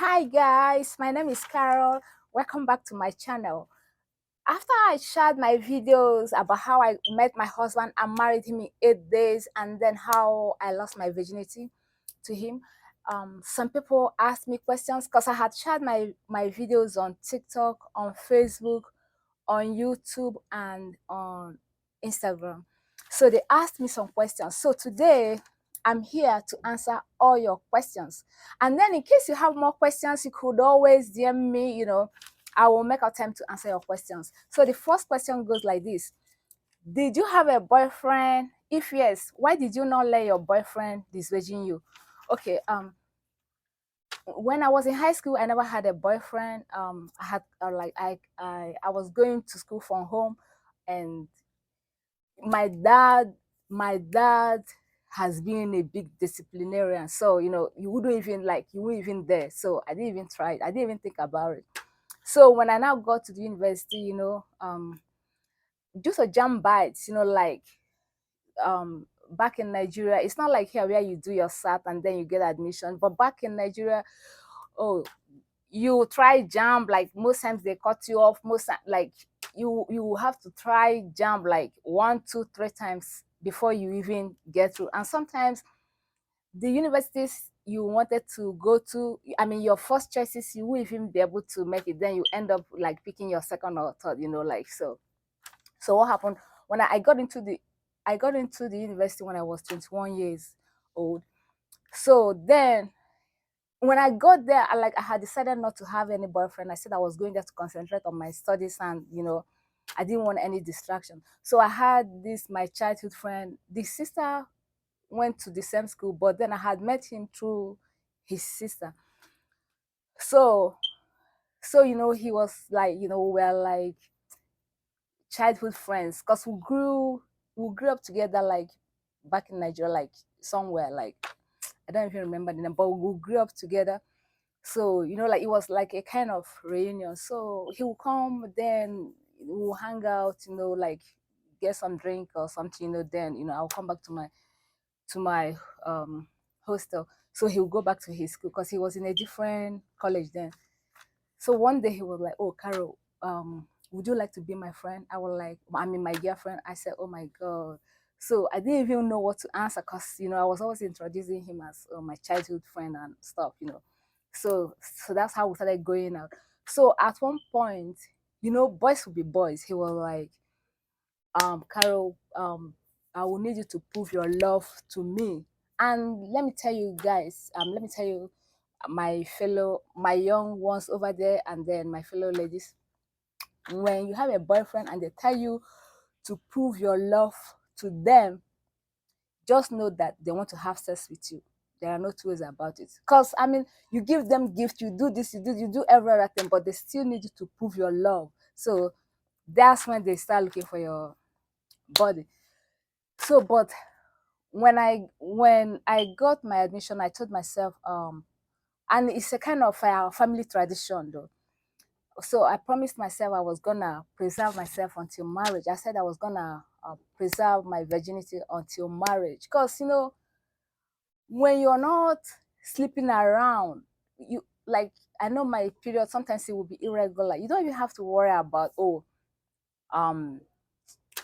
Hi guys, my name is Carol. Welcome back to my channel. After I shared my videos about how I met my husband and married him in 8 days, and then how I lost my virginity to him, some people asked me questions because I had shared my videos on TikTok, on Facebook, on YouTube, and on Instagram. So they asked me some questions. So today I'm here to answer all your questions. And then in case you have more questions, you could always DM me, I will make a time to answer your questions. So the first question goes like this. Did you have a boyfriend? If yes, why did you not let your boyfriend disvirgin you? Okay, when I was in high school, I never had a boyfriend. I had I was going to school from home, and my dad, my dad has been a big disciplinarian. So you wouldn't even dare. So I didn't even try it. I didn't even think about it. So when I now got to the university, just a jam bites, back in Nigeria, it's not like here where you do your SAT and then you get admission. But back in Nigeria, oh, you try jump, like most times they cut you off. Like you have to try jump like 1 2 3 times before you even get through. And sometimes the universities you wanted to go to, I mean your first choices, you will even be able to make it, then you end up like picking your second or third, like so what happened when I got into the university when I was 21 years old. So then when I got there, I had decided not to have any boyfriend. I said I was going there to concentrate on my studies, and I didn't want any distraction. So I had this my childhood friend. The sister went to the same school, but then I had met him through his sister. So he was like, we're like childhood friends because we grew up together, like back in Nigeria, like somewhere, like I don't even remember the name, but we grew up together. So like it was like a kind of reunion. So he will come, then we'll hang out, like get some drink or something, then I'll come back to my hostel. So he'll go back to his school because he was in a different college then. So one day he was like, "Oh, Carol, would you like to be my friend?" I mean my girlfriend. I said, "Oh my god." So I didn't even know what to answer because I was always introducing him as my childhood friend and stuff. So that's how we started going out. So at one point, boys will be boys. He was like, Carol, I will need you to prove your love to me. And let me tell you guys, let me tell you, my young ones over there, and then my fellow ladies, when you have a boyfriend and they tell you to prove your love to them, just know that they want to have sex with you. There are no two ways about it. Because I mean, you give them gifts, you do this, you do every other thing, but they still need you to prove your love. So that's when they start looking for your body. So, but when I got my admission, I told myself, and it's a kind of family tradition though. So I promised myself I was gonna preserve myself until marriage. I said I was gonna preserve my virginity until marriage, because when you're not sleeping around, you like, I know my period sometimes it will be irregular. You don't even have to worry about, um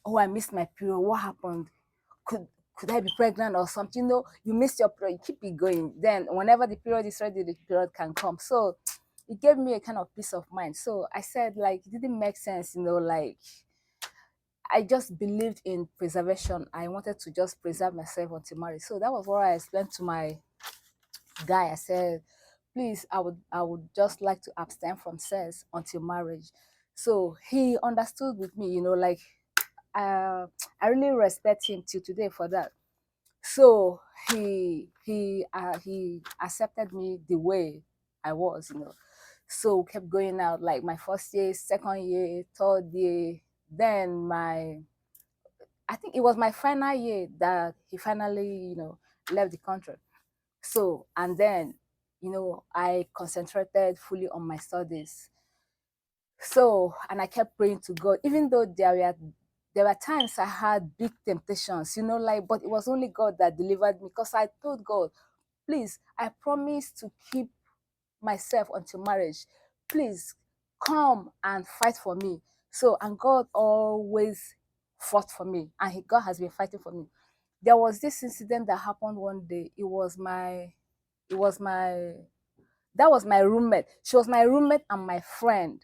I missed my period. What happened? Could could I be pregnant or something? You missed your period. You keep it going. Then whenever the period is ready, the period can come. So it gave me a kind of peace of mind. So I said, like, it didn't make sense, like I just believed in preservation. I wanted to just preserve myself until marriage. So that was what I explained to my guy. I said, please, I would just like to abstain from sex until marriage. So he understood with me, like uh, I really respect him till today for that. So he accepted me the way I was. So we kept going out, like my first year, second year, third year. Then I think it was my final year that he finally, left the country. So, and then, I concentrated fully on my studies. So, and I kept praying to God, even though there were times I had big temptations, like, but it was only God that delivered me, because I told God, please, I promise to keep myself until marriage. Please come and fight for me. So, and God always fought for me, and God has been fighting for me. There was this incident that happened one day. It was my, that was my roommate. She was my roommate and my friend.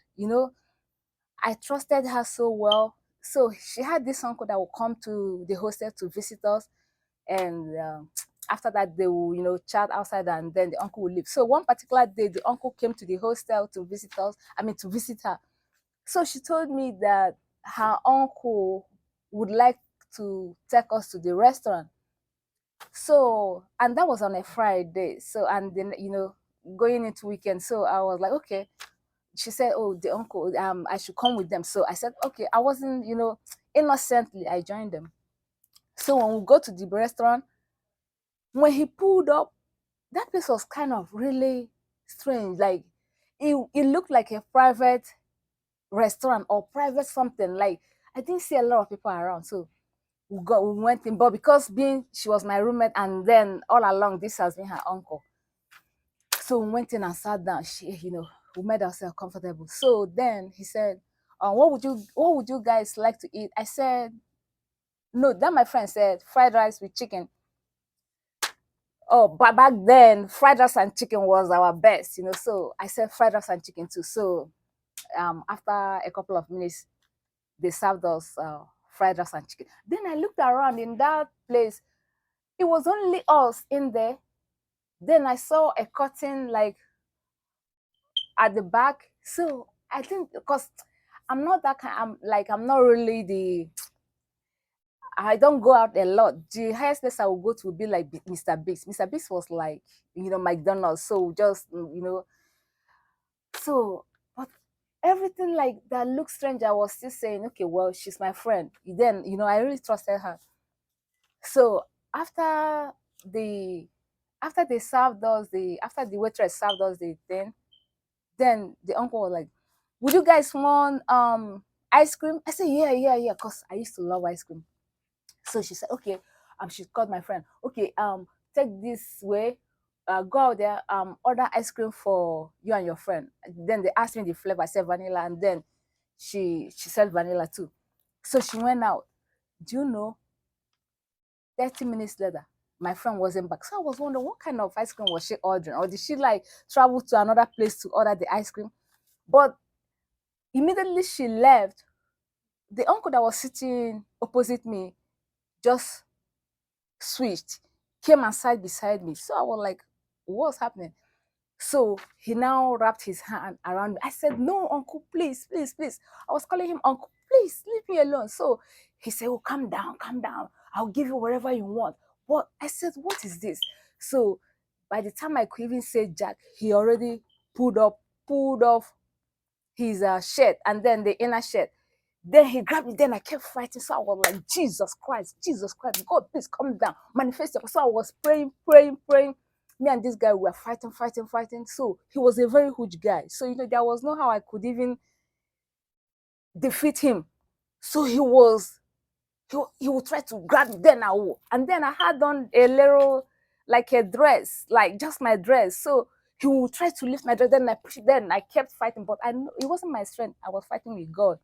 I trusted her so well. So she had this uncle that would come to the hostel to visit us, and after that they will, chat outside, and then the uncle will leave. So one particular day, the uncle came to the hostel to visit us. I mean, to visit her. So she told me that her uncle would like to take us to the restaurant. So, and that was on a Friday. So, and then, going into weekend. So I was like, okay. She said, oh, the uncle, I should come with them. So I said, okay. I wasn't, innocently, I joined them. So when we go to the restaurant, when he pulled up, that place was kind of really strange. Like, it looked like a private restaurant or private something. Like, I didn't see a lot of people around. So we went in, but because being she was my roommate, and then all along this has been her uncle. So we went in and sat down. We made ourselves comfortable. So then he said, what would you guys like to eat? I said, no. Then my friend said, fried rice with chicken. Oh, but back then, fried rice and chicken was our best. So I said fried rice and chicken too. So after a couple of minutes, they served us fried rice and chicken. Then I looked around in that place. It was only us in there. Then I saw a curtain like at the back. So I think because I'm not that kind, I'm not really I don't go out a lot. The highest place I will go to would be like Mr. Biggs. Mr. Biggs was like, McDonald's. So just, so, but everything like that looks strange. I was still saying, okay, well, she's my friend. Then, I really trusted her. So the after they served us after the waitress served us the thing, then the uncle was like, would you guys want ice cream? I said, yeah, yeah, yeah, because I used to love ice cream. So she said, okay. She called my friend. Okay, take this way, go out there, order ice cream for you and your friend. Then they asked me the flavor. I said vanilla, and then she said vanilla too. So she went out. Do you know, 30 minutes later, my friend wasn't back. So I was wondering what kind of ice cream was she ordering? Or did she like travel to another place to order the ice cream? But immediately she left, the uncle that was sitting opposite me just switched, came and sat beside me. So I was like, what's happening? So he now wrapped his hand around me. I said, no, uncle, please, please, please. I was calling him uncle, please, leave me alone. So he said, oh, calm down, calm down. I'll give you whatever you want. But I said, what is this? So by the time I could even say Jack, he already pulled off his shirt and then the inner shirt. Then he grabbed me. Then I kept fighting. So I was like, Jesus Christ, God, please come down, manifest yourself. So I was praying, praying, praying. Me and this guy were fighting, fighting, fighting. So he was a very huge guy. So there was no how I could even defeat him. So he would try to grab me. Then I would, and then I had on a little like a dress, like just my dress. So he would try to lift my dress. Then I pushed. Then I kept fighting, but I know it wasn't my strength. I was fighting with God.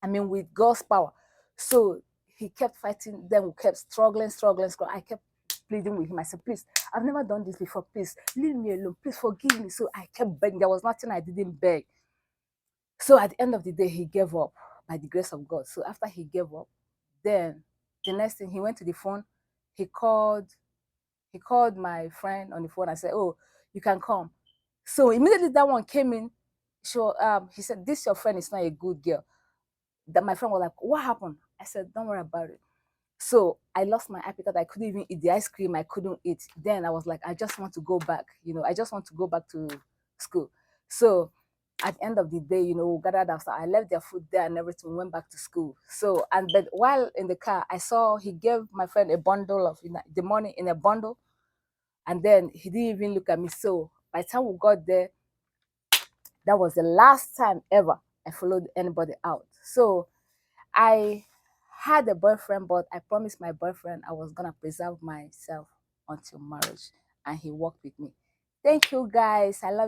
I mean, with God's power. So he kept fighting. Then we kept struggling, struggling, struggling. I kept pleading with him. I said, please, I've never done this before. Please, leave me alone. Please forgive me. So I kept begging. There was nothing I didn't beg. So at the end of the day, he gave up by the grace of God. So after he gave up, then the next thing, he went to the phone. He called, he called my friend on the phone and said, oh, you can come. So immediately that one came in. So he said, this your friend is not a good girl. That my friend was like, what happened? I said, don't worry about it. So I lost my appetite. I couldn't even eat the ice cream. I couldn't eat. Then I was like, I just want to go back. I just want to go back to school. So at the end of the day, we gathered after. I left their food there and everything, went back to school. So, and then while in the car, I saw he gave my friend a bundle of the money in a bundle. And then he didn't even look at me. So by the time we got there, that was the last time ever I followed anybody out. So I had a boyfriend, but I promised my boyfriend I was gonna preserve myself until marriage, and he worked with me. Thank you guys. I love